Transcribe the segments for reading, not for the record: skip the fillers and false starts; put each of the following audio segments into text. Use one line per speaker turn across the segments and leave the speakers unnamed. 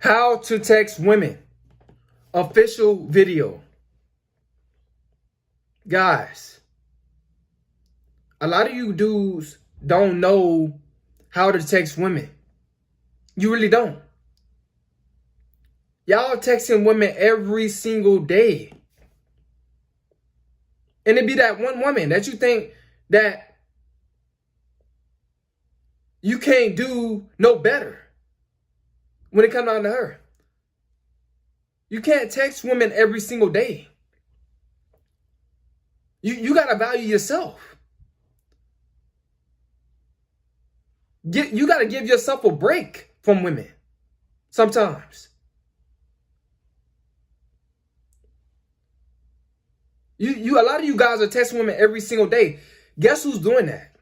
How to text women. Official video. Guys, a lot of you dudes don't know how to text women. You really don't. Y'all texting women every single day. And it be that one woman that you think that you can't do no better when it comes down to her. You can't text women every single day. You got to value yourself. You got to give yourself a break from women sometimes. A lot of you guys are texting women every single day. Guess who's doing that?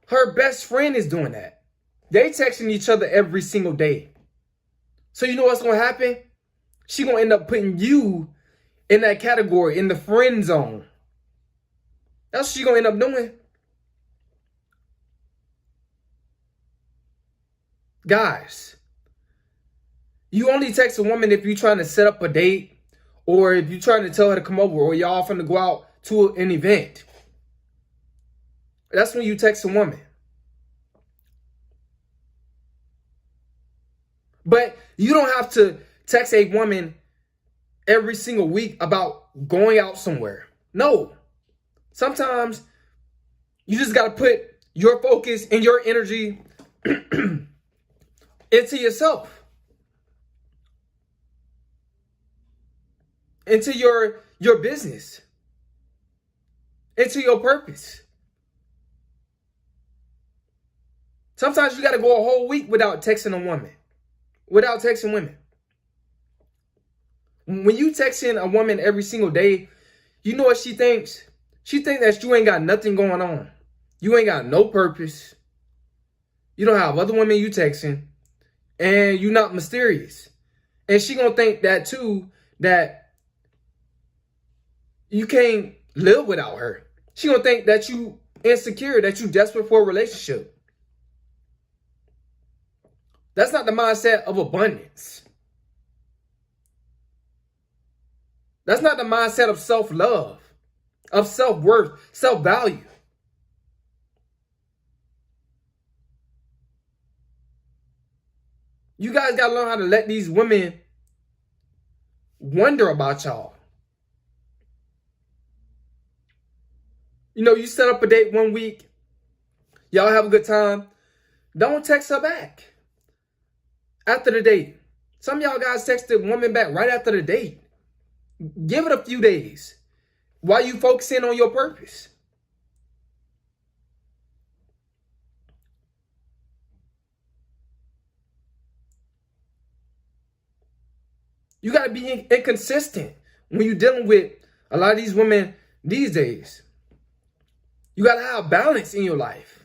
Her best friend is doing that. They texting each other every single day. So you know what's going to happen? She going to end up putting you in that category, in the friend zone. That's what she going to end up doing. Guys, you only text a woman if you're trying to set up a date, or if you're trying to tell her to come over, or y'all finna go out to an event. That's when you text a woman. But you don't have to text a woman every single week about going out somewhere. No. Sometimes you just got to put your focus and your energy into yourself. Into your business. Into your purpose. Sometimes you got to go a whole week without texting a woman. Without texting women. When you texting a woman every single day, you know what she thinks? She thinks that you ain't got nothing going on. You ain't got no purpose. You don't have other women you texting. And you're not mysterious. And she gonna think that too, that you can't live without her. She gonna think that you insecure, that you desperate for a relationship. That's not the mindset of abundance. That's not the mindset of self-love, of self-worth, self-value. You guys got to learn how to let these women wonder about y'all. You know, you set up a date one week. Y'all have a good time. Don't text her back after the date. Some of y'all guys texted women back right after the date. Give it a few days while you focusing on your purpose. You got to be inconsistent when you're dealing with a lot of these women these days. You got to have balance in your life.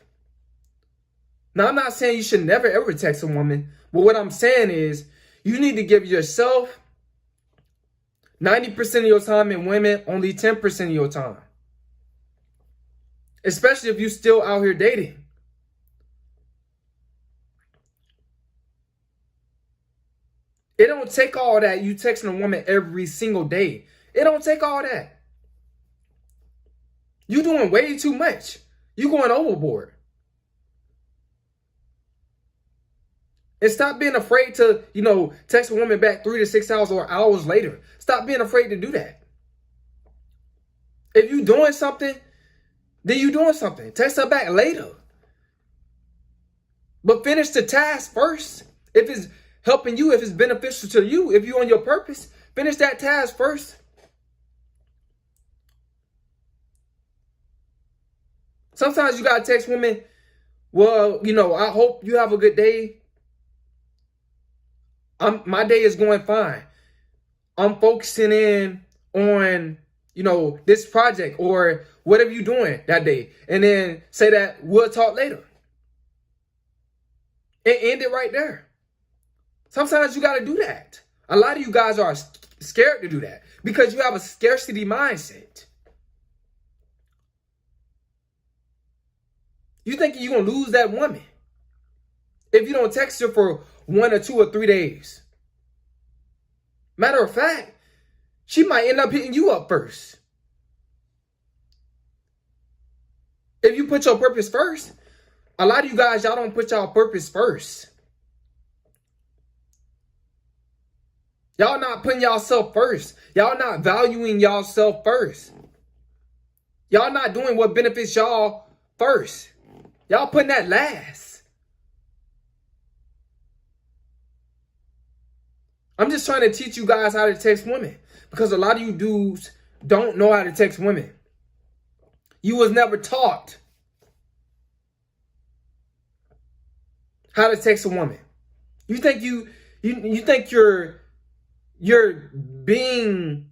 Now, I'm not saying you should never ever text a woman, but what I'm saying is you need to give yourself 90% of your time, and women only 10% of your time. Especially if you're still out here dating. It don't take all that you texting a woman every single day. It don't take all that. You doing way too much. You going overboard. And stop being afraid to, text a woman back 3 to 6 hours or hours later. Stop being afraid to do that. If you doing something, then you doing something. Text her back later. But finish the task first. If it's helping you, if it's beneficial to you, if you're on your purpose, finish that task first. Sometimes you got to text women, well, I hope you have a good day. My day is going fine. I'm focusing in on, this project or whatever you're doing that day. And then say that we'll talk later. And end it right there. Sometimes you got to do that. A lot of you guys are scared to do that because you have a scarcity mindset. You think you're going to lose that woman if you don't text her for 1 or 2 or 3 days. Matter of fact, she might end up hitting you up first. If you put your purpose first, a lot of you guys, y'all don't put y'all purpose first. Y'all not putting y'allself first. Y'all not valuing y'allself first. Y'all not doing what benefits y'all first. Y'all putting that last. I'm just trying to teach you guys how to text women, because a lot of you dudes don't know how to text women. You was never taught how to text a woman. You think you think you're being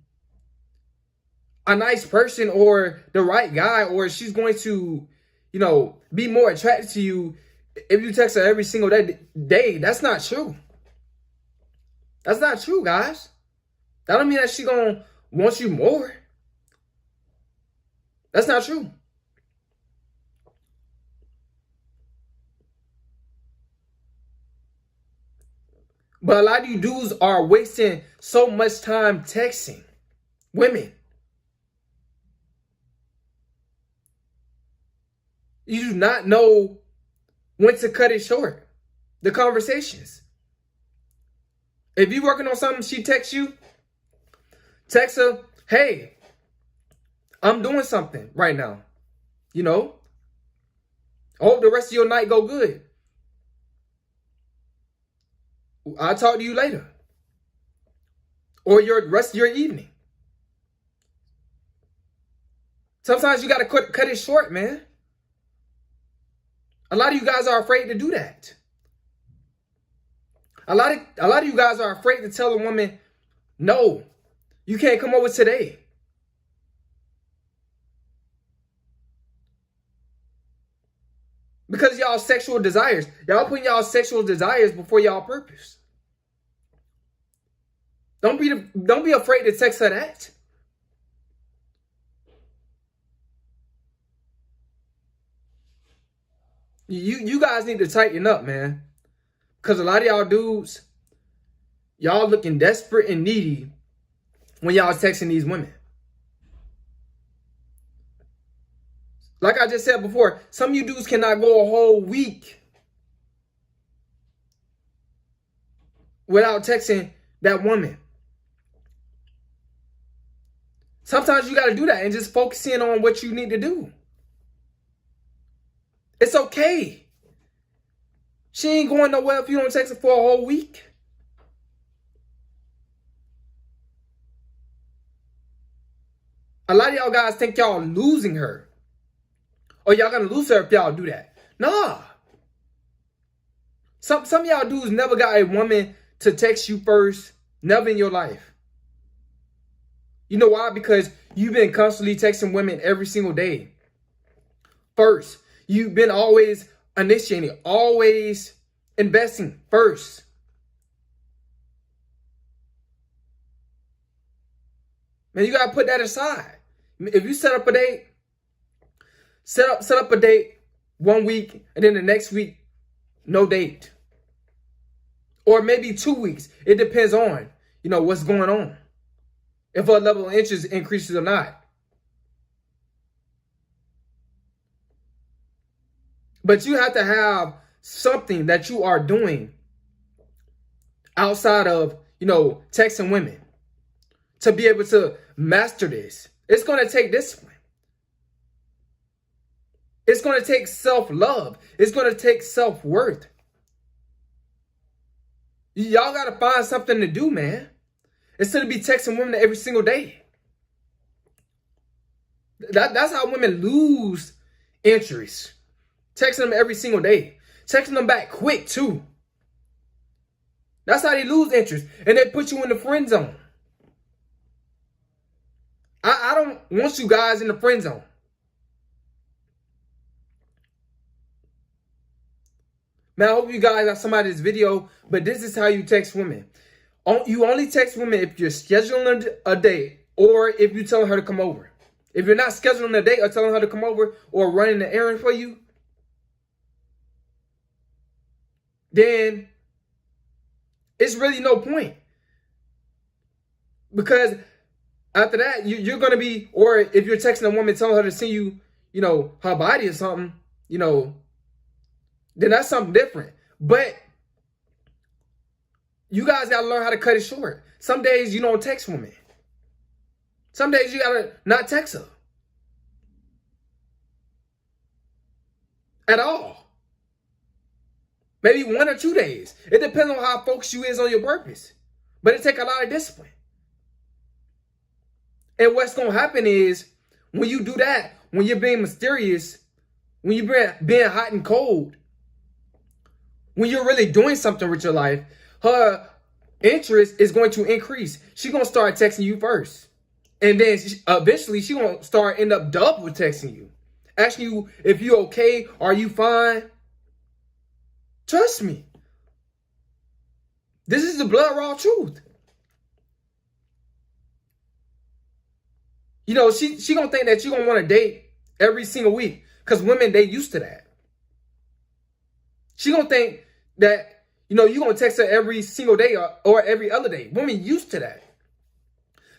a nice person or the right guy, or she's going to, be more attracted to you if you text her every single day. That's not true. That's not true, guys. That don't mean that she gonna want you more. That's not true. But a lot of you dudes are wasting so much time texting women. You do not know when to cut it short. The conversations. If you're working on something, she texts you, text her, hey, I'm doing something right now. I hope the rest of your night go good. I'll talk to you later. Or your rest of your evening. Sometimes you got to cut it short, man. A lot of you guys are afraid to do that. A lot of you guys are afraid to tell a woman, no, you can't come over today. Because y'all sexual desires. Y'all putting y'all sexual desires before y'all purpose. Don't be afraid to text her that. You guys need to tighten up, man. Because a lot of y'all dudes, y'all looking desperate and needy when y'all texting these women. Like I just said before, some of you dudes cannot go a whole week without texting that woman. Sometimes you got to do that and just focus in on what you need to do. It's okay. She ain't going nowhere if you don't text her for a whole week. A lot of y'all guys think y'all losing her. Or y'all gonna lose her if y'all do that. Nah. Some of y'all dudes never got a woman to text you first. Never in your life. You know why? Because you've been constantly texting women every single day. First. You've been always initiating, always investing first. Man, you gotta put that aside. If you set up a date, set up a date 1 week, and then the next week, no date. Or maybe 2 weeks. It depends on, what's going on. If her level of interest increases or not. But you have to have something that you are doing outside of, texting women to be able to master this. It's going to take discipline. It's going to take self-love. It's going to take self-worth. Y'all got to find something to do, man. Instead of be texting women every single day. That's how women lose interest. Texting them every single day. Texting them back quick, too. That's how they lose interest. And they put you in the friend zone. I don't want you guys in the friend zone. Man, I hope you guys got some out of this video. But this is how you text women. You only text women if you're scheduling a date or if you're telling her to come over. If you're not scheduling a date or telling her to come over or running an errand for you, then It's really no point. Because after that, you're going to be, or if you're texting a woman telling her to send you, her body or something, then that's something different. But you guys got to learn how to cut it short. Some days you don't text women. Some days you got to not text her at all. Maybe 1 or 2 days. It depends on how focused you is on your purpose. But it takes a lot of discipline. And what's going to happen is, when you do that, when you're being mysterious, when you're being hot and cold, when you're really doing something with your life, her interest is going to increase. She's going to start texting you first. And then eventually she's going to end up double texting you. Asking you if you okay, are you fine? Trust me. This is the blood raw truth. She gonna think that you gonna want to date every single week, because women, they used to that. She gonna think that you gonna text her every single day or every other day. Women used to that.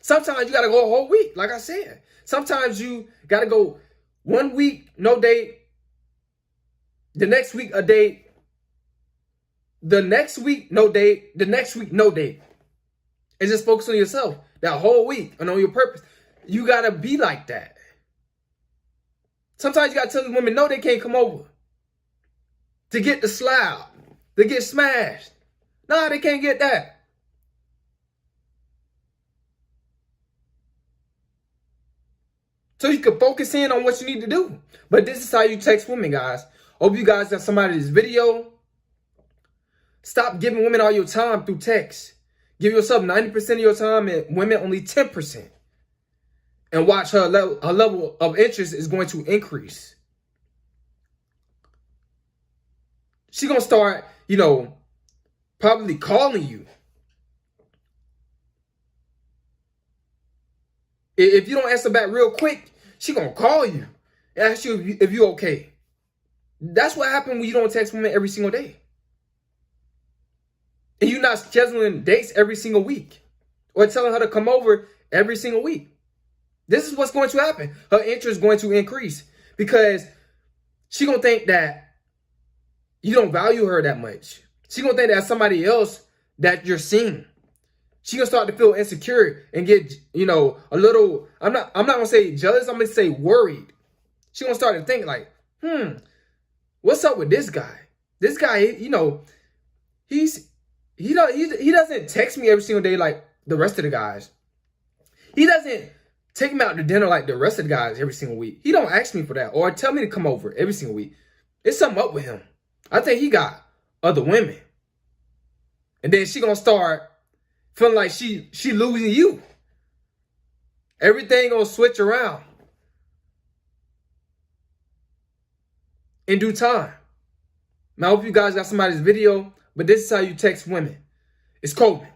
Sometimes you gotta go a whole week, like I said. Sometimes you gotta go 1 week, no date. The next week, a date. The next week, no date. The next week, no date. And just focus on yourself that whole week and on your purpose. You gotta be like that. Sometimes you gotta tell the women, no, they can't come over to get the slap, to get smashed. No, they can't get that. So you can focus in on what you need to do. But this is how you text women, guys. Hope you guys got some out of this video. Stop giving women all your time through text. Give yourself 90% of your time and women only 10%. And watch her level of interest is going to increase. She's going to start, probably calling you. If you don't answer back real quick, she's going to call you and ask you if you're okay. That's what happens when you don't text women every single day. And you're not scheduling dates every single week or telling her to come over every single week. This is what's going to happen. Her interest is going to increase because she's going to think that you don't value her that much. She's going to think that somebody else that you're seeing. She's going to start to feel insecure and get, a little, I'm not going to say jealous, I'm going to say worried. She's going to start to think like, what's up with this guy? This guy, he doesn't text me every single day like the rest of the guys. He doesn't take me out to dinner like the rest of the guys every single week. He don't ask me for that or tell me to come over every single week. There's something up with him. I think he got other women. And then she gonna start feeling like she losing you. Everything gonna switch around in due time. Now, I hope you guys got somebody's video, but this is how you text women. It's Coleman.